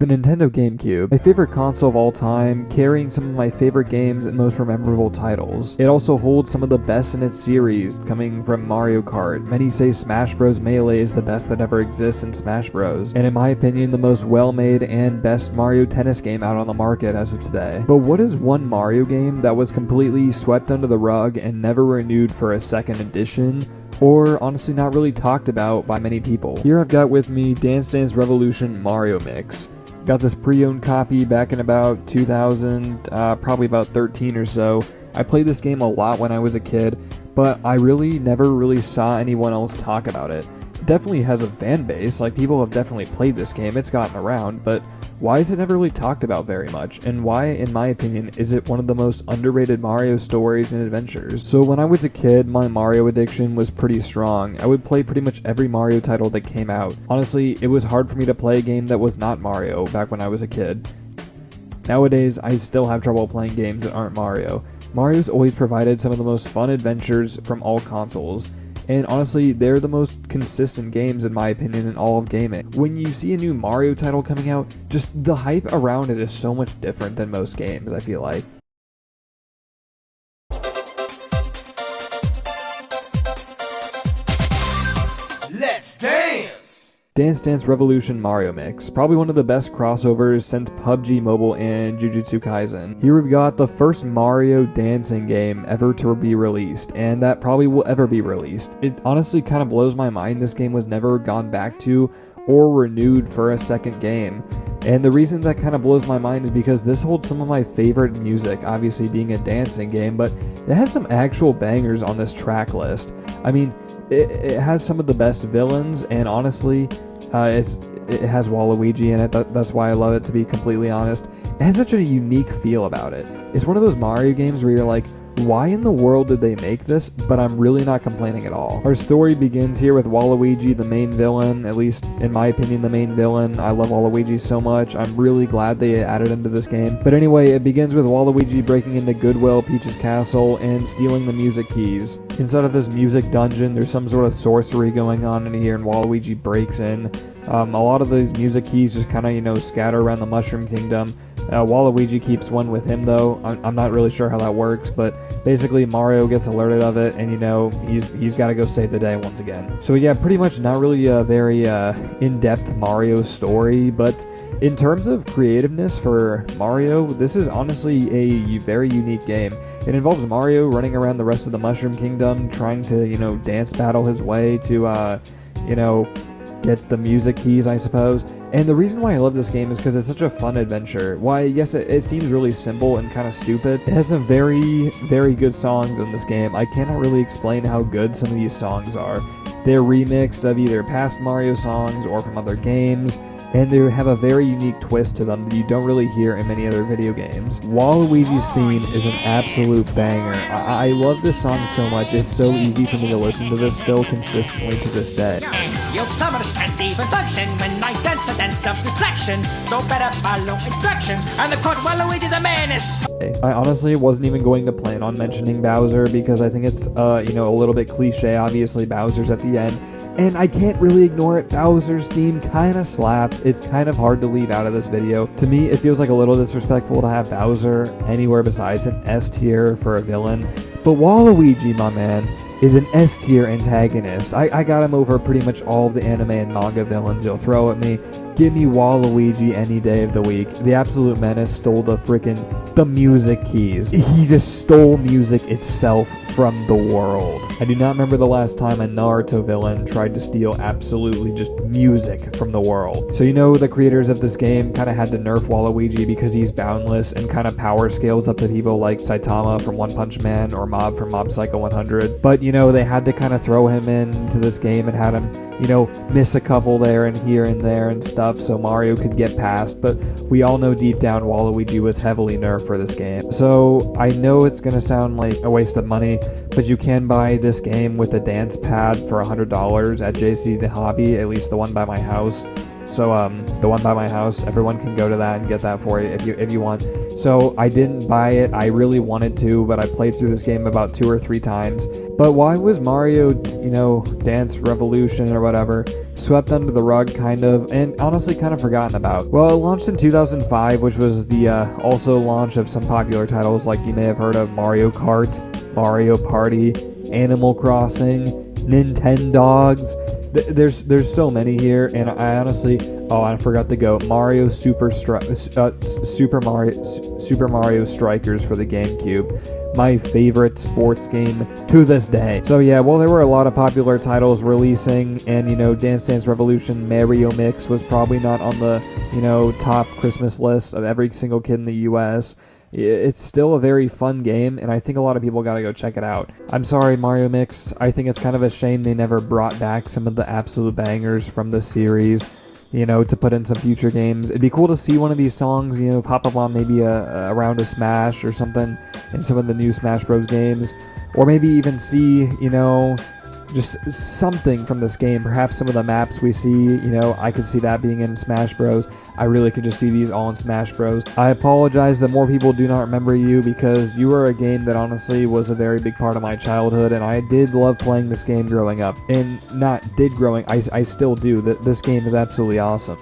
The Nintendo Gamecube, my favorite console of all time, carrying some of my favorite games and most memorable titles. It also holds some of the best in its series, coming from Mario Kart. Many say Smash Bros. Melee is the best that ever exists in Smash Bros. And in my opinion, the most well-made and best Mario Tennis game out on the market as of today. But what is one Mario game that was completely swept under the rug and never renewed for a second edition? Or honestly not really talked about by many people? Here I've got with me Dance Dance Revolution Mario Mix. Got this pre-owned copy back in about 2000, probably about 13 or so. I played this game a lot when I was a kid, but I never really saw anyone else talk about it. It definitely has a fan base, like people have definitely played this game, it's gotten around, but why is it never really talked about very much? And why, in my opinion, is it one of the most underrated Mario stories and adventures? So when I was a kid, my Mario addiction was pretty strong. I would play pretty much every Mario title that came out. Honestly, it was hard for me to play a game that was not Mario back when I was a kid. Nowadays, I still have trouble playing games that aren't Mario. Mario's always provided some of the most fun adventures from all consoles. And honestly, they're the most consistent games in my opinion in all of gaming. When you see a new Mario title coming out, just the hype around it is so much different than most games, I feel like. Let's dance! Dance Dance Revolution Mario Mix, probably one of the best crossovers since PUBG Mobile and Jujutsu Kaisen. Here we've got the first Mario dancing game ever to be released, and that probably will ever be released. It honestly kind of blows my mind this game was never gone back to or renewed for a second game. And the reason that kind of blows my mind is because this holds some of my favorite music, obviously being a dancing game, but it has some actual bangers on this track list. I mean, it has some of the best villains, and honestly, it has Waluigi in it. That's why I love it, to be completely honest. It has such a unique feel about it. It's one of those Mario games where you're like, why in the world did they make this? But I'm really not complaining at all. Our story begins here with Waluigi, the main villain, at least in my opinion, the main villain. I love Waluigi so much. I'm really glad they added him to this game. But anyway, it begins with Waluigi breaking into Goodwill Peach's castle and stealing the music keys. Inside of this music dungeon, there's some sort of sorcery going on in here, and Waluigi breaks in. A lot of these music keys just kind of, scatter around the Mushroom Kingdom. Waluigi keeps one with him, though. I'm not really sure how that works, but basically Mario gets alerted of it, and he's got to go save the day once again. So yeah, pretty much not really a very in-depth Mario story, but in terms of creativeness for Mario, this is honestly a very unique game. It involves Mario running around the rest of the Mushroom Kingdom, trying to, dance battle his way to, get the music keys, I suppose. And the reason why I love this game is because it's such a fun adventure. Why, yes, it seems really simple and kind of stupid. It has some very, very good songs in this game. I cannot really explain how good some of these songs are. They're remixed of either past Mario songs or from other games, and they have a very unique twist to them that you don't really hear in many other video games. Waluigi's theme is an absolute banger. I love this song so much. It's so easy for me to listen to this still consistently to this day. You'll come understand even function when I dance a dance of distraction. So better follow instructions. And the court Waluigi's a menace. I honestly wasn't even going to plan on mentioning Bowser because I think it's a little bit cliche. Obviously Bowser's at the end, and I can't really ignore it. Bowser's theme kind of slaps. It's kind of hard to leave out of this video. To me, it feels like a little disrespectful to have Bowser anywhere besides an S tier for a villain, but Waluigi, my man, is an S tier antagonist. I got him over pretty much all of the anime and manga villains you'll throw at me. Give me Waluigi any day of the week. The Absolute Menace stole the music keys. He just stole music itself from the world. I do not remember the last time a Naruto villain tried to steal absolutely just music from the world. So the creators of this game kind of had to nerf Waluigi because he's boundless and kind of power scales up to people like Saitama from One Punch Man or Mob from Mob Psycho 100. But they had to kind of throw him into this game and had him, miss a couple there and here and there and stuff so Mario could get past. But we all know deep down Waluigi was heavily nerfed for this game. So I know it's going to sound like a waste of money, but you can buy this game with a dance pad for $100 at JC The Hobby, at least the one by my house. So the one by my house, everyone can go to that and get that for you if you want. So I didn't buy it. I really wanted to, but I played through this game about 2 or 3 times. But why was Mario, Dance Revolution or whatever, swept under the rug kind of, and honestly kind of forgotten about? Well, it launched in 2005, which was the also launch of some popular titles like you may have heard of Mario Kart, Mario Party, Animal Crossing, Nintendogs. There's so many here, and I honestly, I forgot to go Mario Super Mario Strikers for the GameCube, my favorite sports game to this day. So yeah, well, there were a lot of popular titles releasing, and Dance Dance Revolution Mario Mix was probably not on the top Christmas list of every single kid in the US. It's still a very fun game, and I think a lot of people gotta go check it out. I'm sorry, Mario Mix. I think it's kind of a shame they never brought back some of the absolute bangers from the series, to put in some future games. It'd be cool to see one of these songs, pop up on maybe a round of Smash or something in some of the new Smash Bros. Games. Or maybe even see, just something from this game. Perhaps some of the maps we see, I could see that being in Smash Bros. I really could just see these all in Smash Bros. I apologize that more people do not remember you, because you were a game that honestly was a very big part of my childhood, and I did love playing this game growing up. And not did growing, I still do. This game is absolutely awesome.